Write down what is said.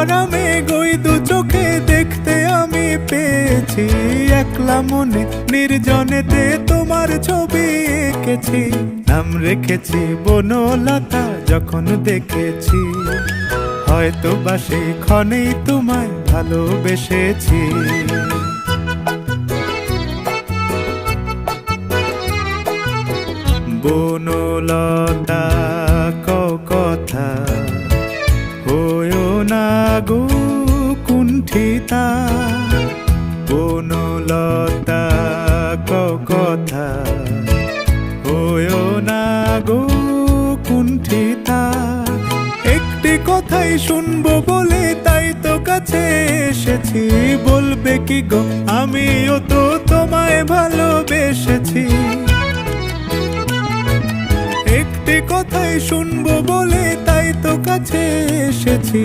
ভরা মেঘ ওই দু চোখে দেখতে আমি পেয়েছি। একলা মনে নির্জনেতে তোমার ছবি এঁকেছি, নাম রেখেছি বনলতা যখন দেখেছি। হয়তো বা সেই ক্ষণেই তোমায় ভালোবেসেছি। বনলতা কও কথা, হয়ো না গো কুণ্ঠিতা। বনলতা কও কথা, হয়ো না গো কুণ্ঠিতা। একটি কথাই শুনবো বলে তাই তো কাছে এসেছি। বলবে কি গো আমিও তো তোমায় ভালোবেসেছি। একটি কথাই শুনবো বলে তাই তো কাছে এসেছি।